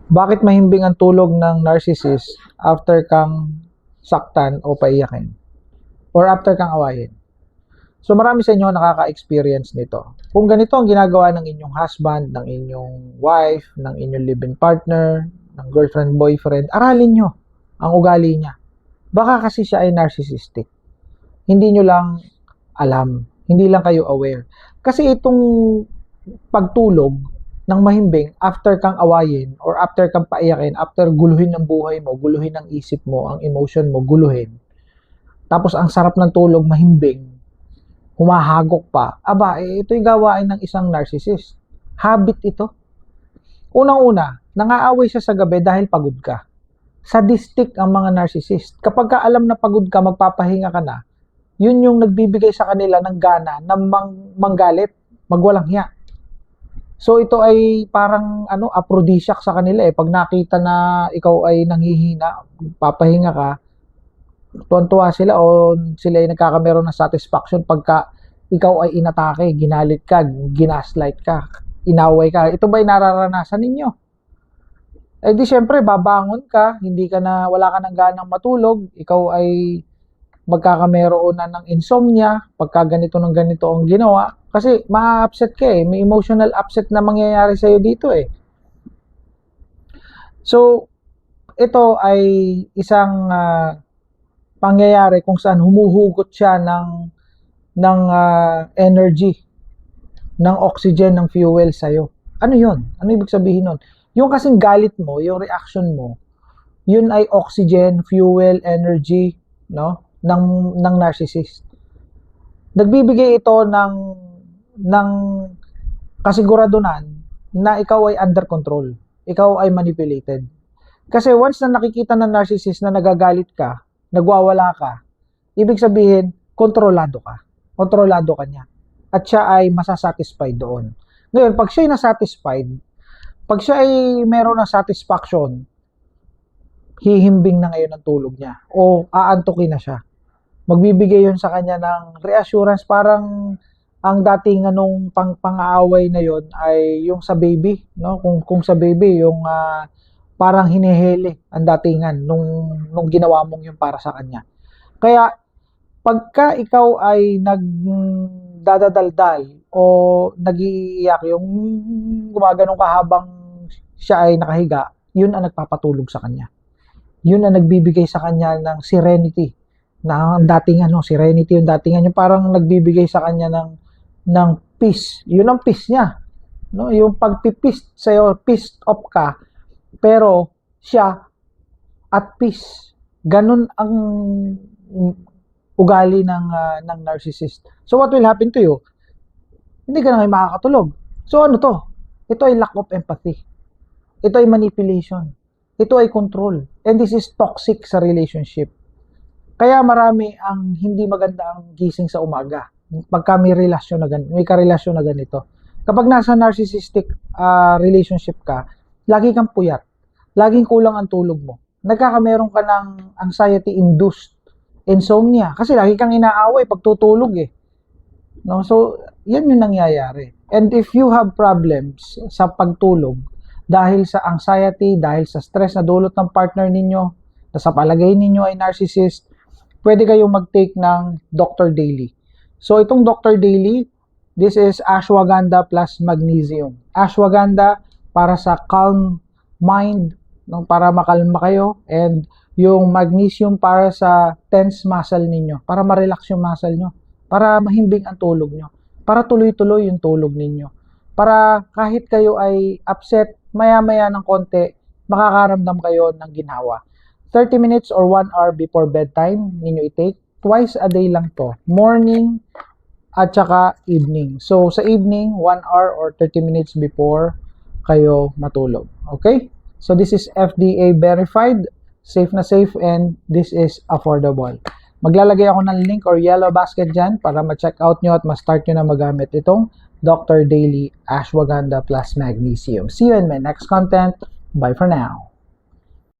Bakit mahimbing ang tulog ng narcissist after kang saktan o paiyakin? Or after kang awayin? So marami sa inyo nakaka-experience nito. Kung ganito ang ginagawa ng inyong husband, ng inyong wife, ng inyong live-in partner, ng girlfriend, boyfriend, aralin nyo ang ugali niya. Baka kasi siya ay narcissistic. Hindi nyo lang alam. Hindi lang kayo aware. Kasi itong pagtulog ng mahimbing after kang awayin or after kang paiyakin, after guluhin ng buhay mo, guluhin ng isip mo, ang emotion mo, guluhin. Tapos ang sarap ng tulog mahimbing, humahagok pa. Aba, ito'y gawain ng isang narcissist. Habit ito. Unang-una, nangaaway siya sa gabi dahil pagod ka. Sadistic ang mga narcissist. Kapag ka alam na pagod ka, magpapahinga ka na, yun yung nagbibigay sa kanila ng gana na manggalit, magwalang hiya. So ito ay parang aphrodisiac sa kanila eh. Pag nakita na ikaw ay nanghihina, papahinga ka, tuwan-tuwa sila o sila ay nagkakameron ng satisfaction pagka ikaw ay inatake, ginalit ka, ginaslight ka, inaway ka. Ito ba'y nararanasan ninyo? Eh di syempre, babangon ka, wala ka ng ganang matulog, ikaw ay magkakameron na ng insomnia, pagka ganito ng ganito ang ginawa, kasi ma-upset ka eh, may emotional upset na mangyayari sa'yo dito eh. So, ito ay isang pangyayari kung saan humuhugot siya ng energy, ng oxygen, ng fuel sa'yo. Ano yun? Ano ibig sabihin nun? Yung kasing galit mo, yung reaction mo, yun ay oxygen, fuel, energy, no? ng narcissist. Nagbibigay ito ng kasiguraduhan na ikaw ay under control. Ikaw ay manipulated. Kasi once na nakikita ng narcissist na nagagalit ka, nagwawala ka, ibig sabihin, kontrolado ka. Kontrolado ka niya. At siya ay masasatisfied doon. Ngayon, pag siya ay nasatisfied, pag siya ay meron ng satisfaction, hihimbing na ngayon ang tulog niya. O aantukin na siya. Magbibigay yun sa kanya ng reassurance, parang ang dating pang-aaway na yon ay yung sa baby, no? Kung sa baby yung parang hinihili ang datingan nung ginawa mong yun para sa kanya. Kaya pagka ikaw ay nagdadaldal o nagiiyak, yung gumaganong ka habang siya ay nakahiga, yun ang nagpapatulog sa kanya. Yun ang nagbibigay sa kanya ng serenity, na ang datingan, serenity yung datingan, yung parang nagbibigay sa kanya ng peace. Yun ang peace niya. No? Yung pagpipist sa'yo, pissed off ka, pero siya at peace. Ganun ang ugali ng narcissist. So what will happen to you? Hindi ka na ngayon makakatulog. So ano to? Ito ay lack of empathy. Ito ay manipulation. Ito ay control. And this is toxic sa relationship. Kaya marami ang hindi maganda ang gising sa umaga. Pagka may karelasyon na ganito. Kapag nasa narcissistic relationship ka, lagi kang puyat. Laging kulang ang tulog mo. Nagkakameron ka ng anxiety-induced insomnia. Kasi lagi kang inaaway pag tutulog eh. No? So, yan yung nangyayari. And if you have problems sa pagtulog, dahil sa anxiety, dahil sa stress na dulot ng partner ninyo, na sa palagay ninyo ay narcissist, pwede kayong mag-take ng Dr. Daily. So, itong Dr. Daily, this is ashwagandha plus magnesium. Ashwagandha para sa calm mind, para makalma kayo, and yung magnesium para sa tense muscle ninyo, para ma-relax yung muscle nyo, para mahimbing ang tulog nyo, para tuloy-tuloy yung tulog ninyo, para kahit kayo ay upset, maya-maya ng konti, makakaramdam kayo ng ginhawa. 30 minutes or 1 hour before bedtime ninyo i-take. Twice a day lang to. Morning at saka evening. So, sa evening, 1 hour or 30 minutes before kayo matulog. Okay? So, this is FDA verified, safe na safe, and this is affordable. Maglalagay ako ng link or yellow basket dyan para ma-check out nyo at ma-start nyo na magamit itong Dr. Daily Ashwagandha plus Magnesium. See you in my next content. Bye for now.